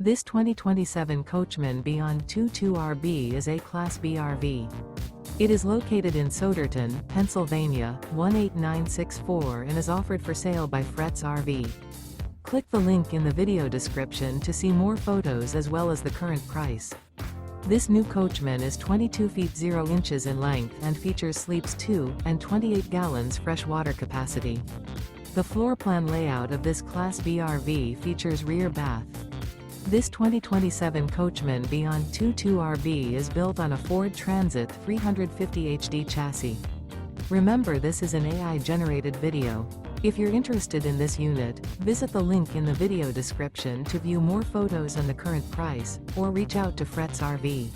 This 2027 Coachmen Beyond 22RB is a Class B RV. It is located in Souderton, Pennsylvania, 18964 and is offered for sale by Fretz RV. Click the link in the video description to see more photos as well as the current price. This new Coachmen is 22 feet 0 inches in length and features sleeps 2 and 28 gallons fresh water capacity. The floor plan layout of this Class B RV features rear bath. This 2027 Coachmen Beyond 22RB is built on a Ford Transit 350 HD chassis. Remember, this is an AI-generated video. If you're interested in this unit, visit the link in the video description to view more photos and the current price, or reach out to Fretz RV.